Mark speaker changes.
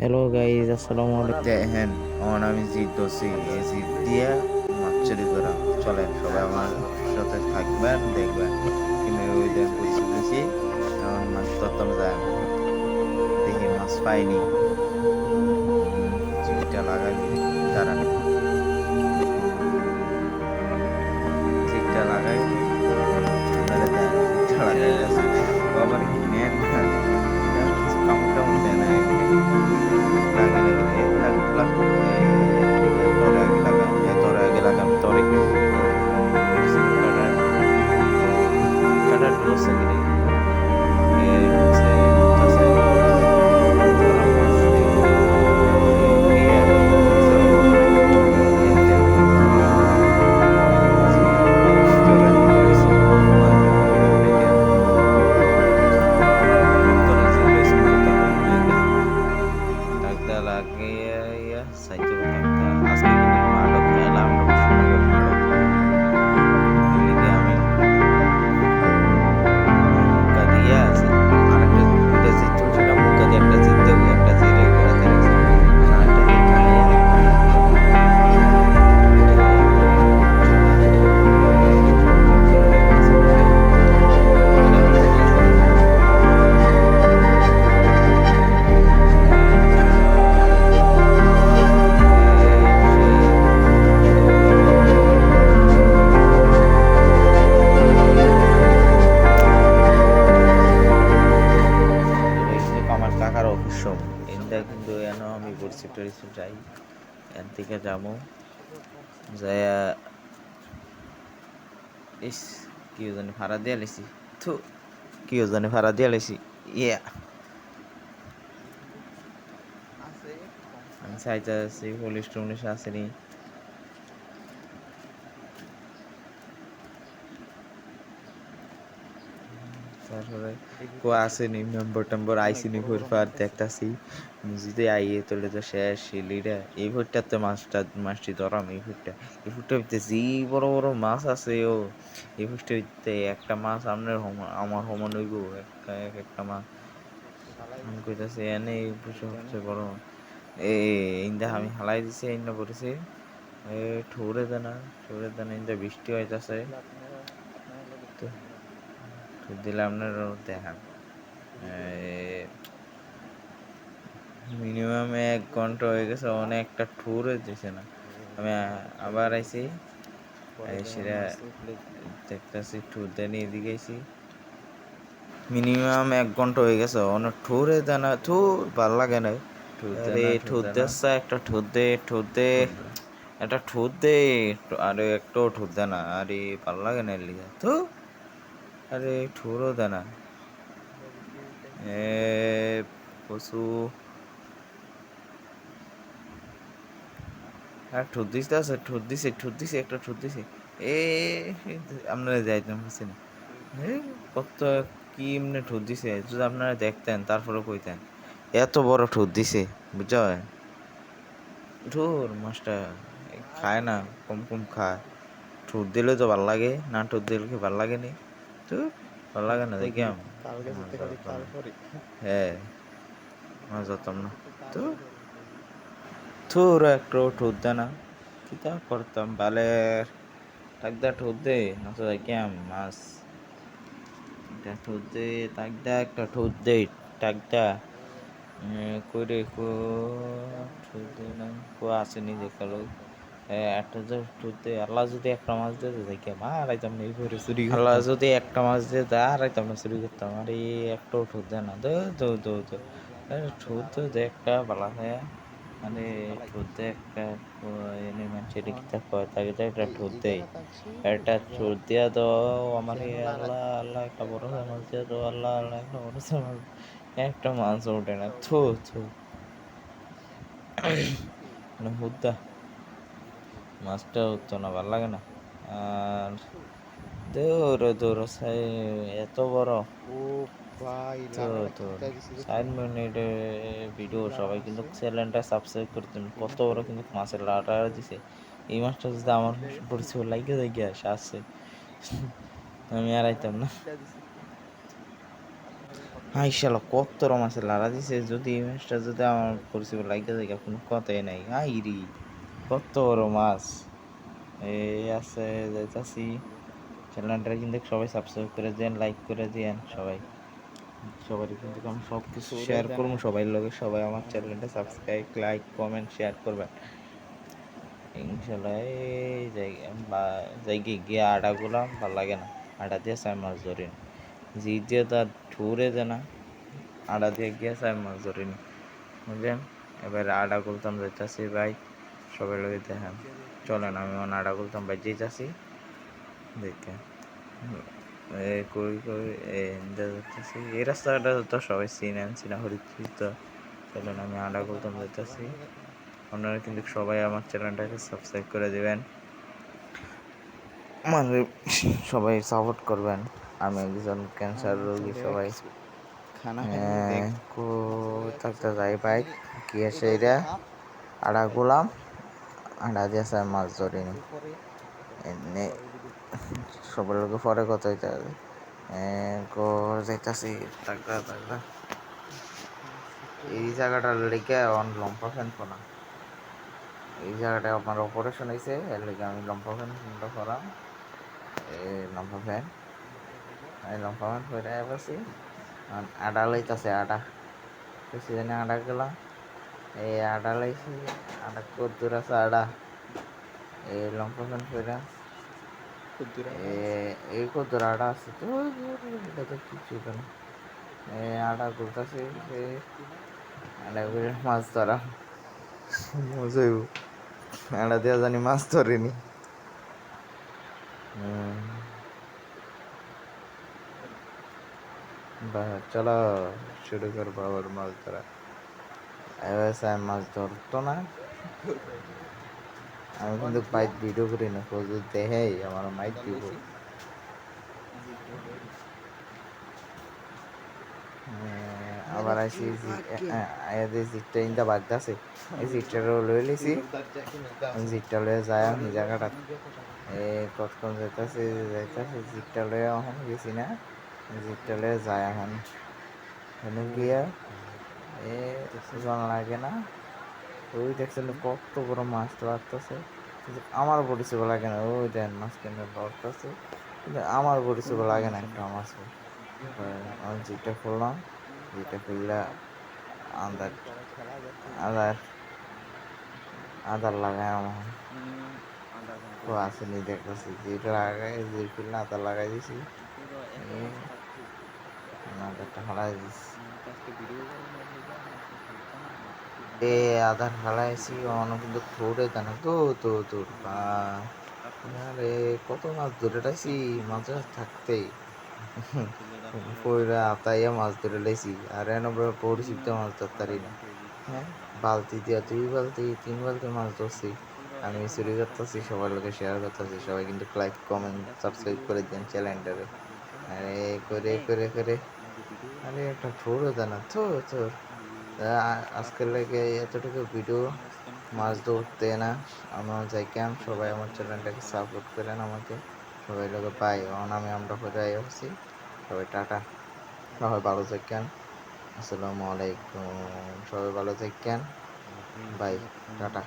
Speaker 1: Hello guys, আসসালামু আলাইকুম।
Speaker 2: দেখেন আমার আমি জিদ ধরছি, এই জিদ দিয়ে মাছ চুরি করা। চলেন সবাই আমার সাথে থাকবেন, দেখবেন কিন্তু ওই যে বলছি বলছি এখন মাছ ধরতাম যায় না, দেখি মাছ পাইনি। জিদটা লাগাই দাঁড়ান, জিদটা লাগাই আপনারা দেন, জিদটা লাগাইতেছি আবার কি নেন না, এটা হচ্ছে কামড় টামড় দেয় না এমনি লাগে লাগে লাগ লাগ তরে আগে লাগাম, তরে আগে লাগাম, তরে কাটার কাটার ডোজ আগে এ হচ্ছে আছে ধরা মাছ এই ইয়া জেরো করে এনতে জি তোরা জিলইছি মাছ ধরে রেখে তোরা জিলইছি মাছ ধরে রেখে টাকদা লাগিয়ে ইয়া সাইতে হতাম তা আজকে কিন্তু মালও খেলাম না সুন্দর মালও এর লিগে আমি মুক্কা দিয়ে আছে আরেকটা দুইটা জিত চলছিল মুক্কা দিয়ে একটা জিত দেবো একটা জিরে ঘোরাতে রাখছি আর আরেকটা দিয়ে ঢালাইয়া একবারে চলে ঝুরঝুর করে মাছ উঠে এটা হচ্ছে কি সেই এটা কিন্তু আমার কাকার অফিস রুম এটা কিন্তু এন আমি পরিচিত টরিচিত যাই এন থেকে যাবো যাইয়া ইস কি জানি ভাড়া দিয়ে লাইছি থু কি জানি ভাড়া দিয়ে লাইছি ইয়া আমি চাইতে আছি পুলিশ টুলিশ আসেনি তারপরে কো আসেনি মেম্বার টেম্বার আইসিনি ঘুরফার দেখতাছি যদি আইয়ে তোলে তো শেষ শিলিরা এই ফুটটা তো মাছটি ধরাম এই ফুটটা ভিতরে যে বড় বড় মাছ আছে ও এই ফুটটা ভিতরে একটা মাছ আপনার আমার সমান হইব একটা একটা মাছ আমি কইতাছি এনে এই ফুটটা সবচেয়ে বড় ইন্দা আমি হালাই দিছি ইন্দা পড়েছি এ ঠোরে দেনা ইন্দা বৃষ্টি হইতাছে তো দিলে আপনার দেখান মিনিমাম 1 ঘন্টা হয়ে গেছে অনেকটা ঠুর হইতেছে না আমি আবার আইছি সেটা দেখতেছি ঠুর দেনি এদিকে আইছি মিনিমাম 1 ঘন্টা হয়ে গেছে অনেক ঠুরে দেনা ঠুর ভাল লাগে না আরে ঠুর দেসা একটা ঠুর দে একটা ঠুর দে আরে একটাও ঠুর দে না আরে ভাল লাগে না লিগা তো আরে ঠুরও দে না এ পশু আর ঠুর দিছে একটা ঠুর দিছে এ আপনারা যাইতাম বুঝছেন কত কি এমনি ঠুর দিছে যদি আপনারা দেখতেন তারপরে কইতেন এত বড় ঠুর দিছে বুঝছেন ঠুর মাছটা খায় না কম কম খায় ঠুর দিলে তো ভাল লাগে না ঠুর দিলে কি ভাল লাগে নি তো ভাল লাগে না দেখি হ্যাঁ মাছ ধরতাম না তো ঠুর একটু ঠুর দেয় না কিতা করতাম বালের টাকদা ঠুর দে নচা দেখিয়াম মাছ এটা ঠুর দে টাকদা একটা ঠুর দে টাকদা কইরে কো ঠুর দে না কো আসেনি দেখালো একটা যে ঠুর দে আল্লাহ যদি একটা মাছ দিয়ে দেখে মারাইতাম না এই করে চুরি আল্লাহ যদি একটা মাছ দিয়ে আরাইতাম না চুরি করতাম আর এই একটাও ঠুর দেয় না দো দো দো দো ঠুর দে একটা বালা হয় মানে ঠোঁট একটা এনে মানুষের কিতা কয় তাকে তো একটা ঠোঁট দেয় একটা ঠোঁট দিয়া দাও আমার আল্লাহ আল্লাহ একটা বড় মাছ দিয়া দাও আল্লাহ আল্লাহ একটা বড় মাছ একটা মাছ ওঠে না থু থু মানে হুদ্দা মাছটা উঠতো না ভালো লাগে না আর দৌড়ো দৌড়ো এত বড় তো তো 4 মিনিটের ভিডিও সবাই কিন্তু চ্যানেলটা সাবস্ক্রাইব করতেন কত বড় কিন্তু মাছের লাটা দিছে এই মাছটা যদি আমার পরিচয় লাগে দেখে আসে আমি আর আইতাম না হাই শালা কত রকম আছে লারা দিছে যদি এই মাছটা যদি আমার পরিচিত লাগে যায় কোনো কথাই নাই হাই রি কত বড় মাছ এই আছে যাইতাছি চ্যানেলটা কিন্তু সবাই সাবস্ক্রাইব করে দেন লাইক করে দেন সবাই সবাই কিন্তু আমি সব কিছু শেয়ার করবো সবাই লগে সবাই আমার চ্যানেলটা সাবস্ক্রাইব লাইক কমেন্ট শেয়ার করবেন ইনশাল্লাহ এই জায়গায় গিয়ে আটাগুলো ভালো লাগে না আটা দিয়ে চাই মাছ ধরি জি দিয়ে তার ঠুরে দে না আটা দিয়ে গিয়ে চাই মাছ ধরিনি বুঝলেন এবার আটা গুলতাম যাইতাছি ভাই সবাই লোক দেখেন চলেন আমি আটা গুলতাম ভাই যেতেছি দেখে কই কই যাইতেছি এই রাস্তাটা তো সবাই চিনেন চিনা পরিচিত চলেন আমি আটা গুলতাম যাইতেছি আপনারা কিন্তু সবাই আমার চ্যানেলটাকে সাবস্ক্রাইব করে দিবেন মানে সবাই সাপোর্ট করবেন আমি একজন ক্যান্সার রোগী সবাই থাকতে যাই বাইক কি আছে এটা আড়া গোলাম আড়া দিয়ে মাছ ধরিনি এমনি সবার লোকে পরে কত হইতে হবে যাইতাছি তাগড়া তাগড়া এই জায়গাটা লেগে অন লম্বা ফ্যান ফোনা এই জায়গাটা আপনার অপারেশন হয়েছে এর লেগে আমি লম্বা ফ্যান করাম এই লম্বা ফ্যান এই লম্বা ফ্যান ফেরে বসি আডা লইতাছে আডা বেশি জানি আডা গেলাম এই আডা লাইছি আডা কদ্দুর আছে আডা এই লম্বা ফ্যান ফেরা এই কদ্দুর আডা আছে তো এটা তো কিছু কেন এই আডা ঘুরতেছে সে আডা করে মাছ ধরা মজা হইব আডা দেওয়া জানি মাছ ধরেনি চলো শুরু করবো আবার মাছ ধরা এবার মাছ ধরতো না আমি কিন্তু বাইক ভিডিও করি না প্রচুর দেখে আমার মাইক দিব আবার আইসি আয়াদের জিটটা ইন্দা বাগদাছে এই জিটটারও লই লিছি জিটটা লয়ে যায় আমি জায়গাটা কতক্ষণ যাইতাছে জিটটা লয়ে এখন গেছি না জিটটা লয়ে যায় এখন এখানে গিয়া জন লাগে না ওই দেখছেন কত বড় মাছ লাগতেছে আমার পরিচয় লাগে না ওই দেন মাছ কেন ধরতেছে কিন্তু আমার পরিচয় লাগে না একটা মাছ আমি জিটটা খুললাম জিটটা খুললে আদার আদার আদার লাগাই আমার তো আসেনি দেখতেছি জিটা লাগাই জিট খুললে আদার লাগাই দিছি আদারটা হালাই দিছি আধার হালাইছি অন কিন্তু ধরে দেন তো আরে কত মাছ ধরে লাইছি মাঝে থাকতেই পয়রা আতাইয়া মাছ ধরে লাইছি আর এন পরিচিত মাছ ধরতারি না হ্যাঁ বালতি দিয়া 2 বালতি 3 বালতি মাছ ধরছি আমি চুরি করতেছি সবার লোকে শেয়ার করতেছি সবাই কিন্তু লাইক কমেন্ট সাবস্ক্রাইব করে দেন চ্যানেলটারে আরে করে করে করে আরে একটা ঠোরও দেয় না তোর আজকের লেগে এতটুকু ভিডিও মাছ ধরতে না আমার যাই কেন সবাই আমার চ্যানেলটাকে সাপোর্ট করেন আমাকে সবাই লোকে পাই আমি আমরা করে আসছি সবাই টাটা সবাই ভালো থাকেন আসসালামু আলাইকুম সবাই ভালো থাকেন বাই টাটা